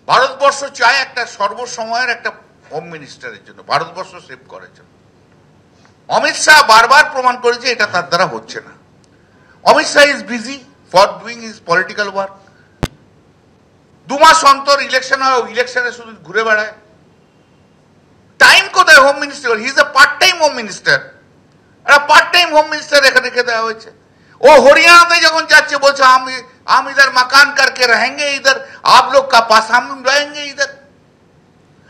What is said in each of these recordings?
ভারতবর্ষ চায় একটা সর্বসময়ের একটা হোম মিনিস্টারের জন্য, ভারতবর্ষ সেভ করার জন্য। অমিত শাহ বারবার প্রমাণ করেছে এটা তার দ্বারা হচ্ছে না। Amit Shah is busy for doing his political work. 2 মাস অন্তর ইলেকশন হয়, ইলেকশনে শুধু ঘুরে বেড়ায়। টাইম কোথায় home minister? He is a part time home minister. একটা পার্ট টাইম হোম মিনিস্টার এখানে রেখে দেওয়া হয়েছে। ও হরিয়ানাতে যখন যাচ্ছে বলছে हम इधर मकान करके रहेंगे, इधर आप लोग का पास हम रहेंगे इधर।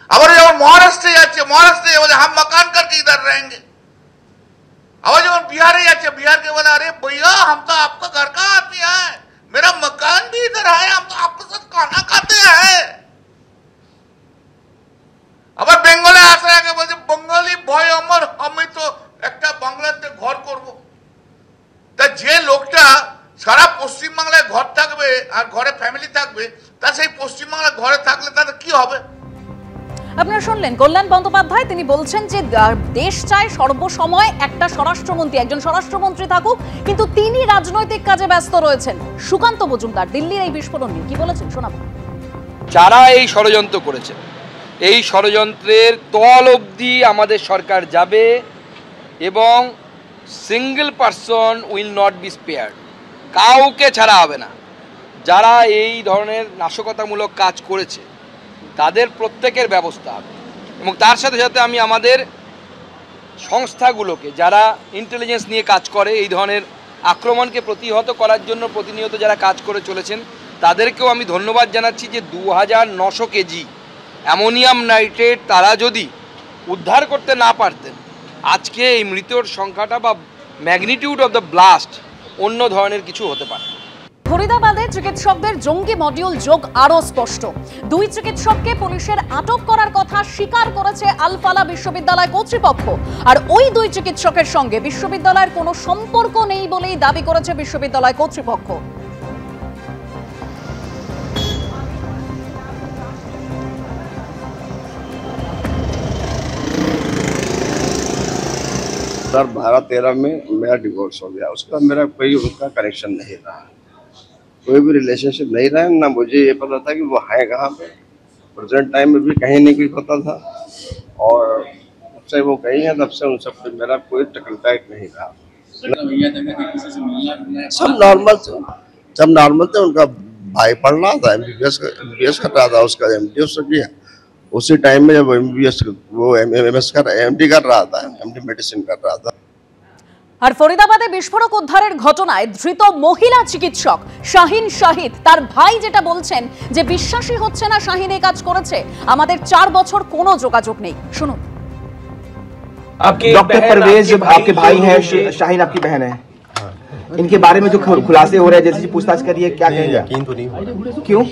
আবার যখন মহারাষ্ট্রে যাচ্ছে, মহারাষ্ট্রে বলে हम मकान करके इधर रहेंगे। আবার যখন बिहार যাচ্ছে, बिहार के बोला अरे भैया हम तो आपका घर का आदमी है, मेरा मकान भी इधर है, हम तो आपके साथ खाना खाते हैं। আবার বেঙ্গলে আসার আগে বলছে বঙ্গালী ভয় আমার, আমি তো একটা বাংলাতে ঘর করব। তা যে লোকটা সারা পশ্চিমবাংলায় ঘর থাকবে আর ঘরে ফ্যামিলি থাকবে, তা সেই পশ্চিমবাংলায় ঘরে থাকলে তাদের কি হবে? আপনারা শুনলেন কল্যাণ বন্দ্যোপাধ্যায়, তিনি বলছেন যে দেশ চায় সর্বসময় একটা স্বরাষ্ট্রমন্ত্রী, একজন স্বরাষ্ট্রমন্ত্রী থাকুক, কিন্তু তিনি রাজনৈতিক কাজে ব্যস্ত রয়েছেন। সুকান্ত মজুমদার দিল্লির এই বিস্ফোরণ নিয়ে কি বলেছেন শোনাবো। যারা এই ষড়যন্ত্র করেছে, এই ষড়যন্ত্রের তল অবধি আমাদের সরকার যাবে এবং single person will not be spared, কাউকে ছাড়া হবে না। যারা এই ধরনের নাশকতামূলক কাজ করেছে তাদের প্রত্যেকের ব্যবস্থা হবে। এবং তার সাথে সাথে আমি আমাদের সংস্থাগুলোকে, যারা ইন্টেলিজেন্স নিয়ে কাজ করে, এই ধরনের আক্রমণকে প্রতিহত করার জন্য প্রতিনিয়ত যারা কাজ করে চলেছেন, তাদেরকেও আমি ধন্যবাদ জানাচ্ছি যে 2900 কেজি অ্যামোনিয়াম নাইট্রেট তারা যদি উদ্ধার করতে না পারতেন, আজকে এই মৃতের সংখ্যাটা বা ম্যাগনিটিউড অফ দ্য ব্লাস্ট অন্য ধরনের কিছু হতে পারে। ফরিদাবাদে চিকিৎসকদের জঙ্গি মডিউল যোগ আরো স্পষ্ট। 2 চিকিৎসককে পুলিশের আটক করার কথা স্বীকার করেছে আলফালা বিশ্ববিদ্যালয় কর্তৃপক্ষ। আর ওই 2 চিকিৎসকের সঙ্গে বিশ্ববিদ্যালয়ের কোনো সম্পর্ক নেই বলেই দাবি করেছে বিশ্ববিদ্যালয় কর্তৃপক্ষ। सर 2012 में मेरा डिवोर्स हो गया, उसका मेरा कोई उनका कनेक्शन नहीं रहा, कोई भी रिलेशनशिप नहीं रहा। ना मुझे ये पता था कि वो है कहाँ पे, प्रेजेंट टाइम में भी कहीं नहीं पता था, और जब से वो कहीं है तब से उन सब पे मेरा कोई कॉन्टैक्ट नहीं रहा। सब नॉर्मल थे। उनका भाई पढ़ रहा था, MBBS कर रहा था, उसका MD उसने किया उसी टाइम में जब MBBS वो MS कर MD कर रहा था, MD मेडिसिन कर रहा था। আর ফরিদাবাদে বিস্ফোরক উদ্ধারের ঘটনায় ধৃত মহিলা চিকিৎসক শাহিন শাহিদ, তার ভাই যেটা বলছেন যে বিশ্বাসই হচ্ছে না শাহিন এই কাজ করেছে, আমাদের 4 বছর কোনো যোগাযোগ নেই। শুনুন। डॉक्टर परवेज आपके भाई हैं, शाहीन आपकी बहन है, इनके बारे में जो खुलासे हो रहे हैं, जैसे पूछताछ करिए, क्या कहेंगे? यकीन तो नहीं हो रहा। क्यों?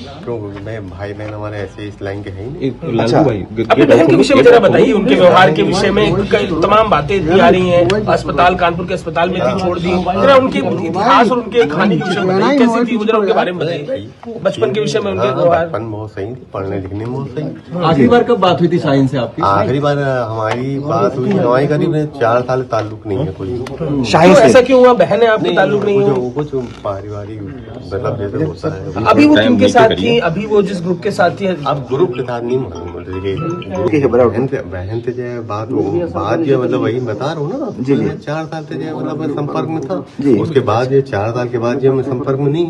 मैं भाई बहन हमारे ऐसे इस लाइन के हैं ही नहीं। अच्छा, अपनी बहन के विषय में जरा बताइए, उनके व्यवहार के विषय में तमाम बातें आ रही हैं, अस्पताल, कानपुर के अस्पताल में थी, छोड़ दी, जरा उनके इतिहास और उनके खाने के विषय में बताइए, कैसी थी जरा उनके बारे में बताइए, बचपन के विषय में उनके व्यवहार। बचपन बहुत सही थी, पढ़ने लिखने में बहुत सही। आखिरी बार कब बात हुई थी शाहीन से आपकी? आखिरी बार हमारी बात हुई 9 करीब 4 साल ताल्लुक नहीं है कोई शाहीन से। ऐसा क्यों हुआ? बहन है आपके, ताल्लुक नहीं है? कुछ पारिवारिक मतलब जैसे होता है। अभी वो किनके साथ थी? अभी वो जिस ग्रुप के साथ थी? अब ग्रुप के साथ नहीं मालूम, बहन से जो बात जो मतलब वही बता रहा हूँ ना जी, 4 साल से जो मतलब संपर्क में था, उसके बाद ये 4 साल के बाद जो मैं संपर्क में नहीं